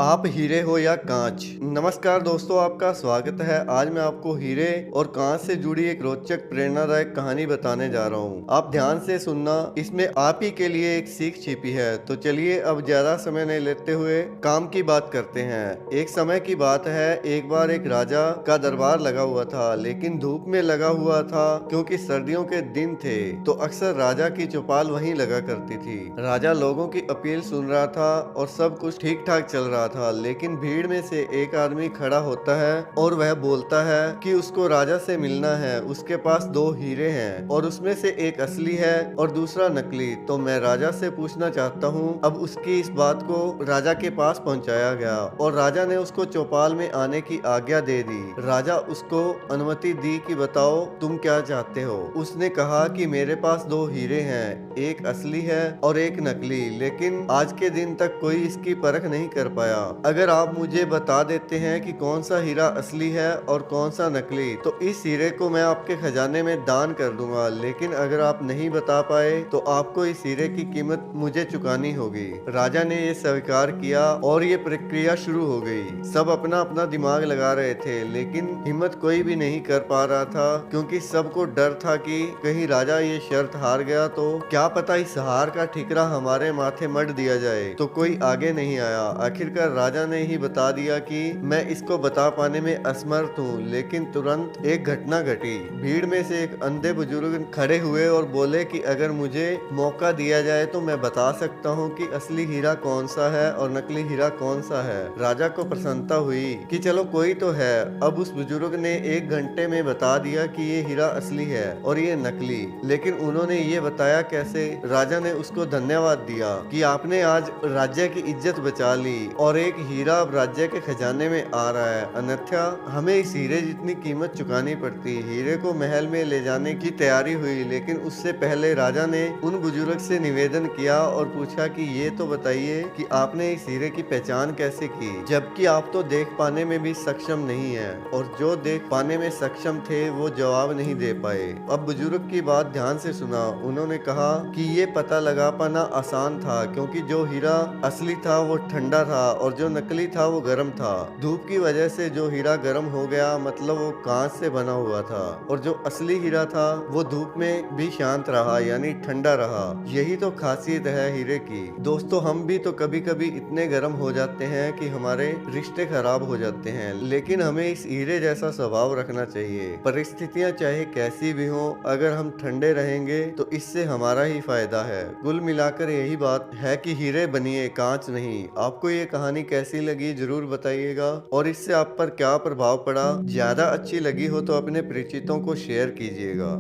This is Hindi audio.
आप हीरे हो या कांच। नमस्कार दोस्तों, आपका स्वागत है। आज मैं आपको हीरे और कांच से जुड़ी एक रोचक प्रेरणादायक कहानी बताने जा रहा हूँ। आप ध्यान से सुनना, इसमें आप ही के लिए एक सीख छिपी है। तो चलिए अब ज्यादा समय नहीं लेते हुए काम की बात करते हैं। एक समय की बात है, एक बार एक राजा का दरबार लगा हुआ था, लेकिन धूप में लगा हुआ था क्योंकि सर्दियों के दिन थे। तो अक्सर राजा की चौपाल वहीं लगा करती थी। राजा लोगों की अपील सुन रहा था और सब कुछ ठीक ठाक चल रहा था, लेकिन भीड़ में से एक आदमी खड़ा होता है और वह बोलता है कि उसको राजा से मिलना है। उसके पास दो हीरे हैं और उसमें से एक असली है और दूसरा नकली। तो मैं राजा से पूछना चाहता हूँ। अब उसकी इस बात को राजा के पास पहुंचाया गया और राजा ने उसको चौपाल में आने की आज्ञा दे दी। राजा उसको अनुमति दी कि बताओ तुम क्या चाहते हो। उसने कहा कि मेरे पास दो हीरे हैं, एक असली है और एक नकली, लेकिन आज के दिन तक कोई इसकी परख नहीं कर पाया। अगर आप मुझे बता देते हैं कि कौन सा हीरा असली है और कौन सा नकली, तो इस हीरे को मैं आपके खजाने में दान कर दूंगा। लेकिन अगर आप नहीं बता पाए तो आपको इस हीरे की कीमत मुझे चुकानी होगी। राजा ने ये स्वीकार किया और ये प्रक्रिया शुरू हो गई। सब अपना अपना दिमाग लगा रहे थे, लेकिन हिम्मत कोई भी नहीं कर पा रहा था, क्योंकि सबको डर था कि कहीं राजा ये शर्त हार गया तो क्या पता इस हार का ठिकरा हमारे माथे मढ़ दिया जाए। तो कोई आगे नहीं आया। आखिरकार राजा ने ही बता दिया कि मैं इसको बता पाने में असमर्थ हूँ। लेकिन तुरंत एक घटना घटी। भीड़ में से एक अंधे बुजुर्ग खड़े हुए और बोले कि अगर मुझे मौका दिया जाए तो मैं बता सकता हूँ कि असली हीरा कौन सा है और नकली हीरा कौन सा है। राजा को प्रसन्नता हुई कि चलो कोई तो है। अब उस बुजुर्ग ने 1 घंटे में बता दिया कि ये हीरा असली है और ये नकली। लेकिन उन्होंने ये बताया कैसे। राजा ने उसको धन्यवाद दिया कि आपने आज राज्य की इज्जत बचा ली और एक हीरा अब राज्य के खजाने में आ रहा है, अन्यथा हमें इस हीरे जितनी कीमत चुकानी पड़ती। हीरे को महल में ले जाने की तैयारी हुई, लेकिन उससे पहले राजा ने उन बुजुर्ग से निवेदन किया और पूछा कि ये तो बताइए कि आपने इस हीरे की पहचान कैसे की, जबकि आप तो देख पाने में भी सक्षम नहीं है। और जो देख पाने में सक्षम थे वो जवाब नहीं दे पाए। अब बुजुर्ग की बात ध्यान से सुना। उन्होंने कहा कि ये पता लगा पाना आसान था, क्योंकि जो हीरा असली था वो ठंडा था और जो नकली था वो गर्म था। धूप की वजह से जो हीरा गर्म हो गया, मतलब वो कांच से बना हुआ था, और जो असली हीरा था वो धूप में भी शांत रहा, यानी ठंडा रहा। यही तो खासियत है हीरे की। दोस्तों, हम भी तो कभी कभी इतने गर्म हो जाते हैं कि हमारे रिश्ते खराब हो जाते हैं, लेकिन हमें इस हीरे जैसा स्वभाव रखना चाहिए। परिस्थितियां चाहे कैसी भी हो, अगर हम ठंडे रहेंगे तो इससे हमारा ही फायदा है। कुल मिलाकर यही बात है कि हीरे बनिए, कांच नहीं। आपको ये कहानी कैसी लगी जरूर बताइएगा, और इससे आप पर क्या प्रभाव पड़ा। ज्यादा अच्छी लगी हो तो अपने परिचितों को शेयर कीजिएगा।